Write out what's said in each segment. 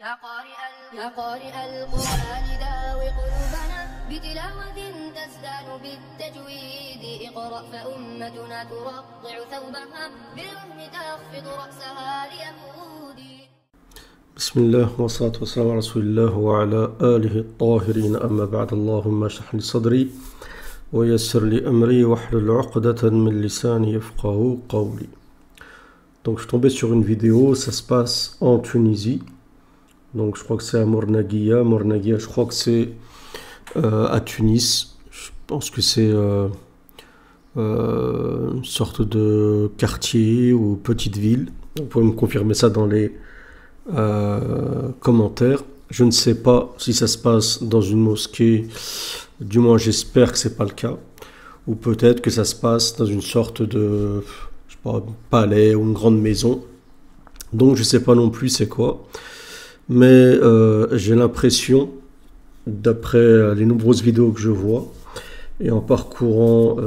يا قارئ القرآن داوي قلوبنا بتلاوة تزدان بالتجويد اقرأ فأمتنا ترقع ثوبها بالوهم تخفض رأسها ليمود. بسم الله والصلاة والسلام على رسول الله وعلى آله الطاهرين أما بعد اللهم اشرح لي صدري ويسر لي أمري واحلل عقدة من لساني يفقهوا قولي. Donc je suis tombé sur une vidéo, ça se passe en Tunisie. Donc je crois que c'est à Mornaguia. Mornaguia, je crois que c'est à Tunis. Je pense que c'est une sorte de quartier ou petite ville. Vous pouvez me confirmer ça dans les commentaires. Je ne sais pas si ça se passe dans une mosquée. Du moins j'espère que c'est pas le cas. Ou peut-être que ça se passe dans une sorte de, je sais pas, un palais ou une grande maison. Donc je sais pas non plus c'est quoi. Mais j'ai l'impression, d'après les nombreuses vidéos que je vois, et en parcourant,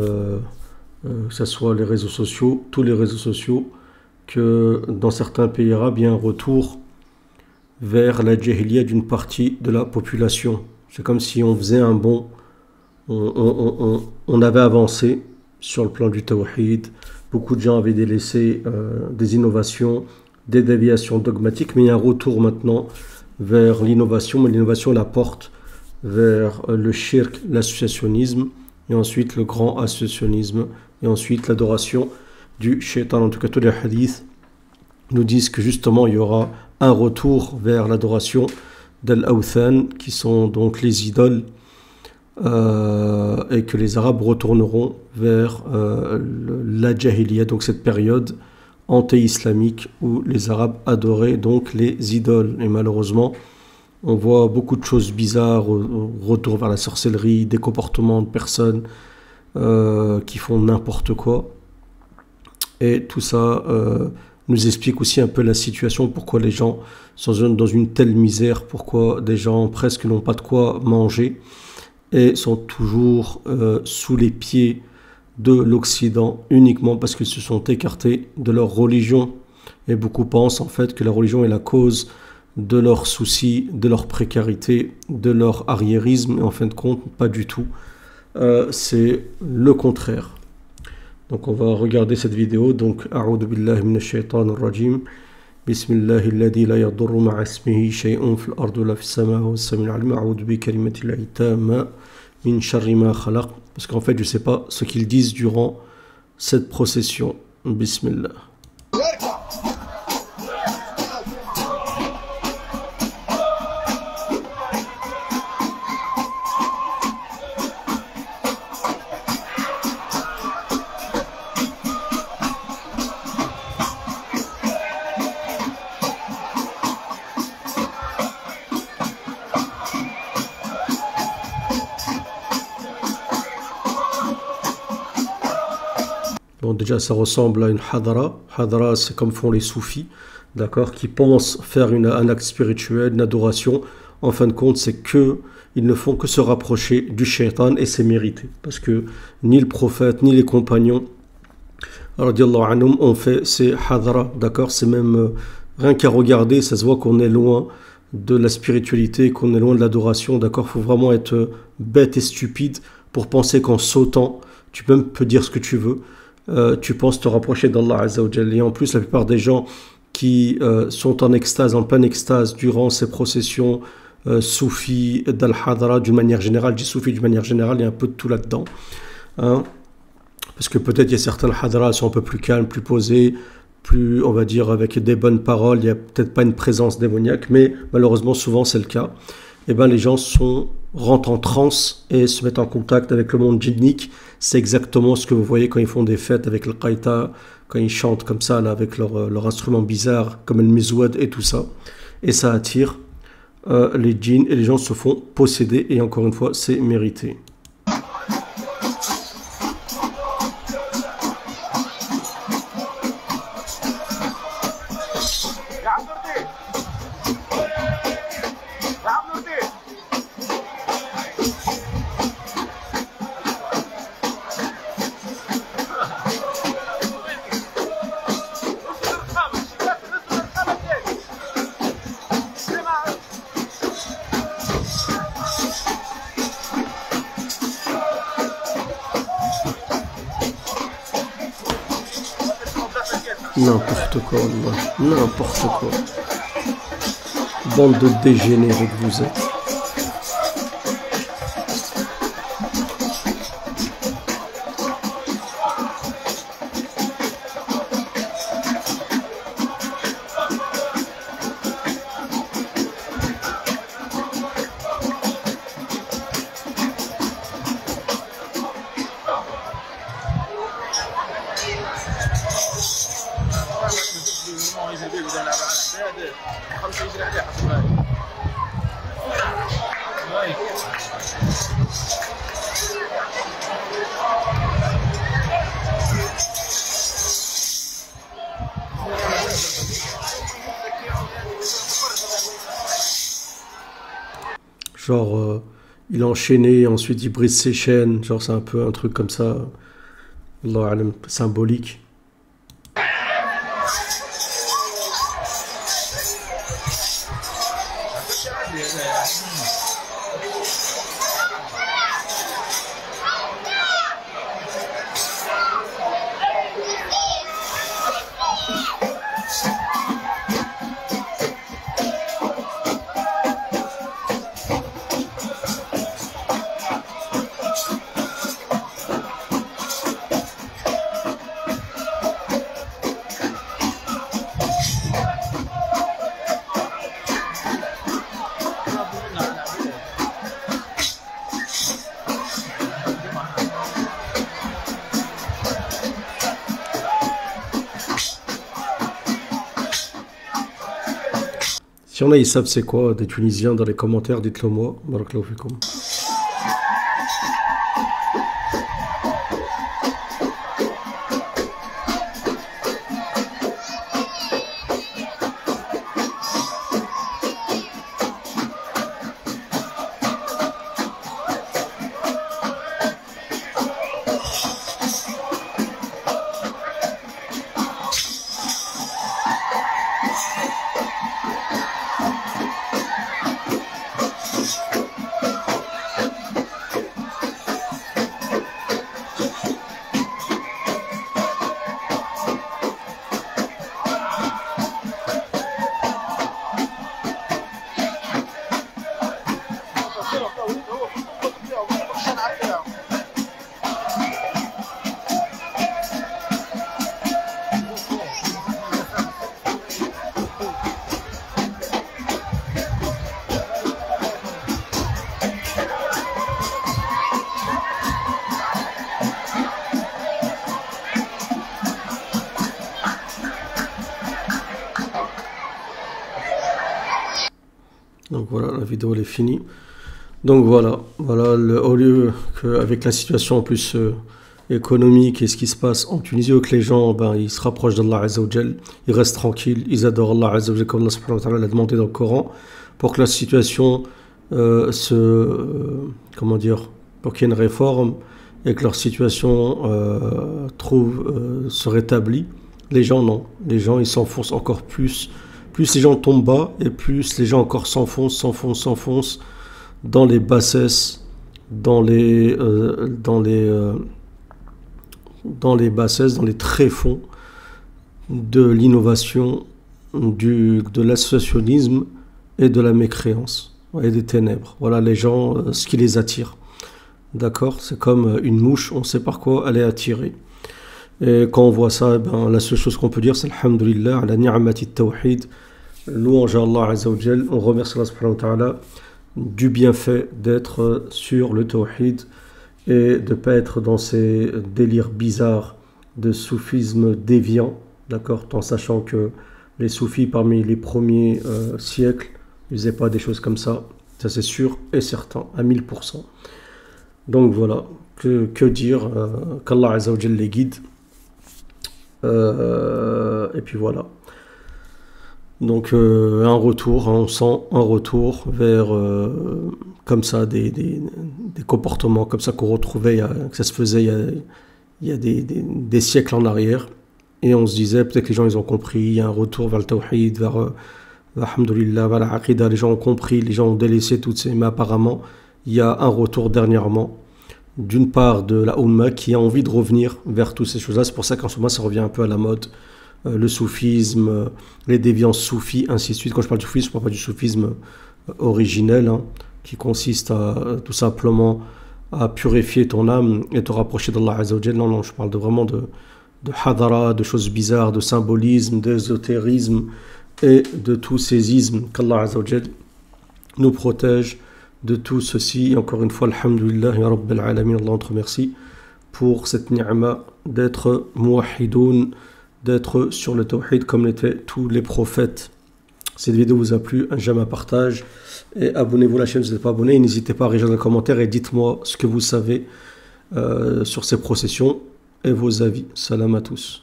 que ce soit les réseaux sociaux, tous les réseaux sociaux, que dans certains pays arabes, il y a un retour vers la jahiliya d'une partie de la population. C'est comme si on faisait un bond, on avait avancé sur le plan du tawhid, beaucoup de gens avaient délaissé des innovations, des déviations dogmatiques, mais il y a un retour maintenant vers l'innovation, mais l'innovation la porte vers le shirk, l'associationnisme, et ensuite le grand associationnisme, et ensuite l'adoration du shaitan. En tout cas, tous les hadiths nous disent que justement il y aura un retour vers l'adoration d'Al-Awthan, qui sont donc les idoles, et que les Arabes retourneront vers la Jahiliya, donc cette période anté-islamique où les Arabes adoraient donc les idoles. Et malheureusement, on voit beaucoup de choses bizarres, retour vers la sorcellerie, des comportements de personnes qui font n'importe quoi. Et tout ça nous explique aussi un peu la situation, pourquoi les gens sont dans une telle misère, pourquoi des gens presque n'ont pas de quoi manger et sont toujours sous les pieds de l'Occident uniquement parce qu'ils se sont écartés de leur religion. Et beaucoup pensent en fait que la religion est la cause de leurs soucis, de leur précarité, de leur arriérisme, et en fin de compte, pas du tout. C'est le contraire. Donc on va regarder cette vidéo. Donc, A'udhu billahi minash shaitanir rajim. Bismillahi alladhi la yadurru ma'a ismihi shay'un fil ardi wa la fis samaa'i was sami'ul 'alim. A'udhu bi kalimatillahi tamma min sharri ma khalaq. Parce qu'en fait, je ne sais pas ce qu'ils disent durant cette procession. Bismillah. Bon, déjà, ça ressemble à une hadara. Hadara, c'est comme font les soufis, d'accord, qui pensent faire un acte spirituel, une adoration. En fin de compte, c'est que ils ne font que se rapprocher du shaitan, et c'est mérité. Parce que ni le prophète, ni les compagnons, radiyallahu anhum, ont fait ces hadara, d'accord. C'est même, rien qu'à regarder, ça se voit qu'on est loin de la spiritualité, qu'on est loin de l'adoration, d'accord. Il faut vraiment être bête et stupide pour penser qu'en sautant, tu peux dire ce que tu veux. Tu penses te rapprocher d'Allah Azza wa Jalla. Et en plus, la plupart des gens qui sont en extase, en pleine extase, durant ces processions soufis d'Al-Hadra, d'une manière générale, je dis soufis d'une manière générale, il y a un peu de tout là-dedans. Hein, parce que peut-être il y a certains Al-Hadra qui sont un peu plus calmes, plus posés, plus, on va dire, avec des bonnes paroles, il n'y a peut-être pas une présence démoniaque, mais malheureusement, souvent c'est le cas. Et ben, les gens rentrent en transe et se mettent en contact avec le monde djinnique. C'est exactement ce que vous voyez quand ils font des fêtes avec le qaïta, quand ils chantent comme ça, là, avec leur instrument bizarre, comme le mizouad et tout ça. Et ça attire les djinns, et les gens se font posséder, et encore une fois, c'est mérité. N'importe quoi, Allah. N'importe quoi. Bande de dégénérés que vous êtes. Genre, il a enchaîné, ensuite il brise ses chaînes. Genre, c'est un peu un truc comme ça. Allah alam, symbolique. Si on a, ils savent c'est quoi, des Tunisiens dans les commentaires, dites-le moi. Barakallahu fikum. Donc voilà, la vidéo elle est finie. Donc voilà, au lieu qu'avec la situation en plus économique et ce qui se passe en Tunisie, que les gens ils se rapprochent d'Allah Azza wa Jal, ils restent tranquilles, ils adorent Allah Azza wa Jal comme Allah subhanahu wa ta'ala l'a demandé dans le Coran, pour que la situation pour qu'il y ait une réforme et que leur situation se rétablit. Les gens non, les gens ils s'enfoncent encore plus. Plus les gens tombent bas et plus les gens encore s'enfoncent dans les bassesses, dans les bassesses, dans les tréfonds de l'innovation, de l'associationnisme et de la mécréance et des ténèbres. Voilà les gens, ce qui les attire. D'accord? C'est comme une mouche, on sait par quoi elle est attirée. Et quand on voit ça, la seule chose qu'on peut dire, c'est Alhamdulillah, ala ni'mati tawhid, louange à Allah Azza wa Jal, on remercie Allah subhanahu wa ta'ala du bienfait d'être sur le tawhid et de ne pas être dans ces délires bizarres de soufisme déviant, d'accord, en sachant que les soufis parmi les premiers siècles, ils ne faisaient pas des choses comme ça c'est sûr et certain, à 1000%. Donc voilà, que dire, qu'Allah Azza wa Jal les guide. Et puis voilà. Donc un retour, on sent un retour vers comme ça des comportements comme ça qu'on retrouvait, que ça se faisait il y a des siècles en arrière. Et on se disait peut-être que les gens ils ont compris, il y a un retour vers le tawhid, vers alhamdulillah, vers la aqidah, les gens ont compris, les gens ont délaissé toutes ces, mais apparemment il y a un retour dernièrement d'une part de la Ummah qui a envie de revenir vers toutes ces choses-là. C'est pour ça qu'en ce moment ça revient un peu à la mode le soufisme, les déviances soufis, ainsi de suite. Quand je parle du soufisme, je ne parle pas du soufisme originel, hein, qui consiste à tout simplement à purifier ton âme et te rapprocher d'Allah Azza wa Jal. Non, non, je parle vraiment de hadara, de choses bizarres, de symbolisme, d'ésotérisme et de tous ces ismes. Qu'Allah Azza wa Jal nous protège de tout ceci. Et encore une fois, alhamdulillah, ya Rabbil Alamin, Allah, on te remercie pour cette ni'ma d'être muwahhidoun, d'être sur le tawhid comme l'étaient tous les prophètes. Cette vidéo vous a plu, un j'aime, un partage et abonnez-vous à la chaîne si vous n'êtes pas abonné. N'hésitez pas à réagir dans les commentaires et dites-moi ce que vous savez sur ces processions et vos avis. Salam à tous.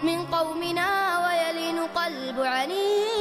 من قومنا ويلين قلب عنيد